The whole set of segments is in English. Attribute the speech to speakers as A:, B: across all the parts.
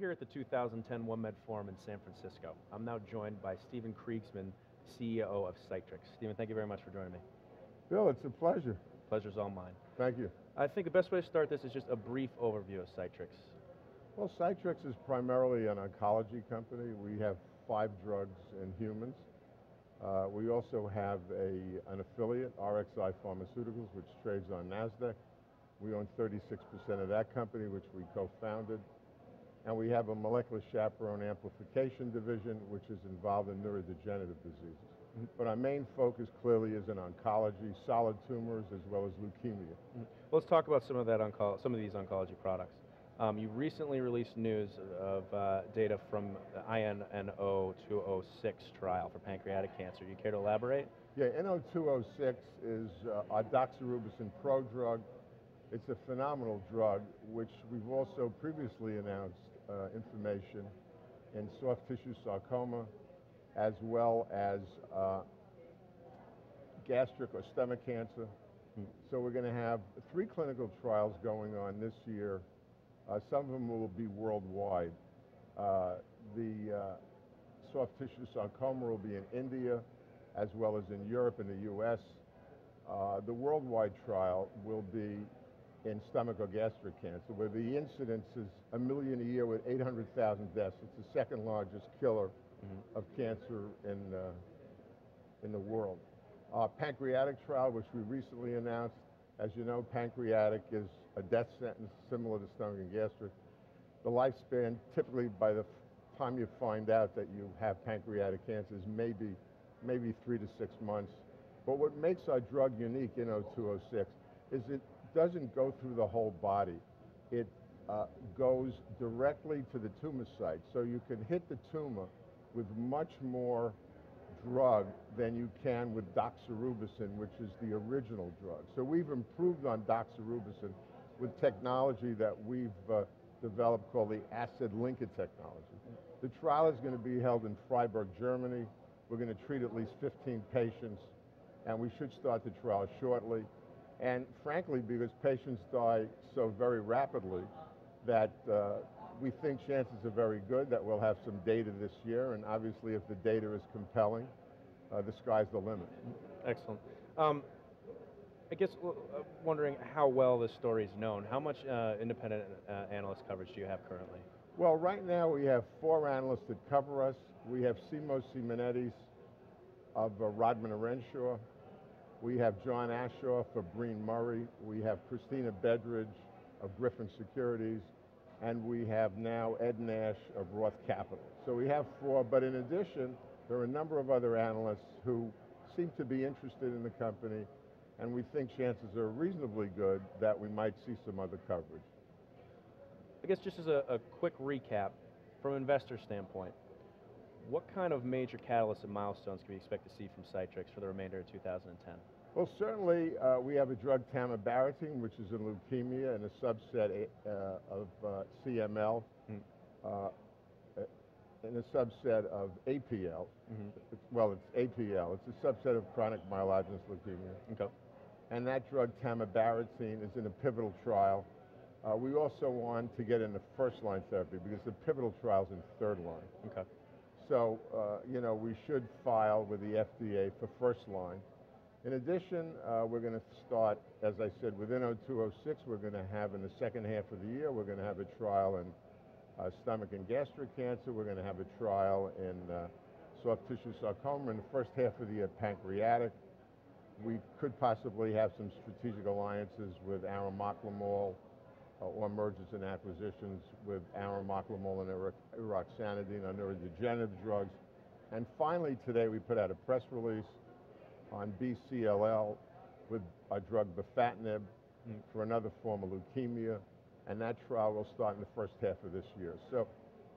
A: here at the 2010 OneMedForum in San Francisco. I'm now joined by Stephen Kriegsman, CEO of CytRx. Stephen, thank you very much for joining me.
B: Bill, it's a pleasure.
A: Pleasure's all mine.
B: Thank you.
A: I think the best way to start this is just a brief overview of CytRx.
B: Well, CytRx is primarily an oncology company. We have 5 drugs in humans. We also have an affiliate, RXI Pharmaceuticals, which trades on NASDAQ. We own 36% of that company, which we co-founded. And we have a molecular chaperone amplification division, which is involved in neurodegenerative diseases. But our main focus clearly is in oncology, solid tumors, as well as leukemia.
A: Let's talk about some of these oncology products. You recently released news of data from the INO-206 trial for pancreatic cancer. You care to elaborate?
B: Yeah, INO-206 is our doxorubicin prodrug. It's a phenomenal drug, which we've also previously announced information in soft tissue sarcoma, as well as gastric or stomach cancer. So we're going to have 3 clinical trials going on this year. Some of them will be worldwide. The soft tissue sarcoma will be in India, as well as in Europe and the US. The worldwide trial will be in stomach or gastric cancer, where the incidence is 1 million a year with 800,000 deaths. It's the second largest killer of cancer in the world. Our pancreatic trial, which we recently announced, as you know, pancreatic is a death sentence similar to stomach and gastric. The lifespan, typically by the time you find out that you have pancreatic cancer, is maybe 3 to 6 months. But what makes our drug unique, INO-206, is it doesn't go through the whole body. It goes directly to the tumor site. So you can hit the tumor with much more drug than you can with doxorubicin, which is the original drug. So we've improved on doxorubicin with technology that we've developed called the acid linker technology. The trial is going to be held in Freiburg, Germany. We're going to treat at least 15 patients, and we should start the trial shortly. And frankly, because patients die so very rapidly, that we think chances are very good that we'll have some data this year, and obviously if the data is compelling, the sky's the limit.
A: Excellent. I guess wondering how well this story is known. How much independent analyst coverage do you have currently?
B: Well, right now we have 4 analysts that cover us. We have Simo Simonettis of Rodman and Renshaw. We have John Ashoff of Breen Murray. We have Christina Bedridge of Griffin Securities. And we have now Ed Nash of Roth Capital. So we have 4, but in addition, there are a number of other analysts who seem to be interested in the company, and we think chances are reasonably good that we might see some other coverage.
A: I guess just as a quick recap, from an investor standpoint, what kind of major catalysts and milestones can we expect to see from CytRx for the remainder of 2010?
B: Well, certainly we have a drug tamibarotene, which is in leukemia and a subset of CML, and a subset of APL. Well, it's APL. It's a subset of chronic myelogenous leukemia.
A: Okay.
B: And that drug tamibarotene is in a pivotal trial. We also want to get into first-line therapy because the pivotal trial's in 3rd line.
A: Okay.
B: So, we should file with the FDA for first line. In addition, we're going to start, as I said, with INO-206. We're going to have in the second half of the year, we're going to have a trial in stomach and gastric cancer. We're going to have a trial in soft tissue sarcoma. In the first half of the year, pancreatic. We could possibly have some strategic alliances with arimoclomol or mergers and acquisitions with arimoclomol and iroxanidine on neurodegenerative drugs. And finally, today we put out a press release on BCLL with our drug befatinib for another form of leukemia, and that trial will start in the first half of this year. So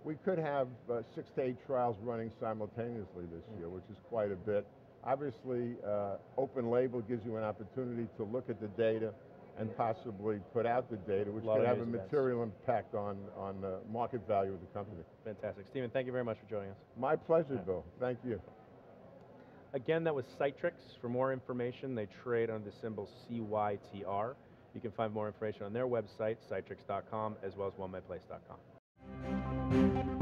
B: we could have 6 to 8 trials running simultaneously this year, which is quite a bit. Obviously, open label gives you an opportunity to look at the data and possibly put out the data, which could have a material impact on the market value of the company.
A: Fantastic. Stephen, thank you very much for joining us.
B: My pleasure, Bill. Thank you.
A: Again, that was CytRx. For more information, they trade under the symbol CYTR. You can find more information on their website, cytrx.com, as well as OneMedPlace.com. you.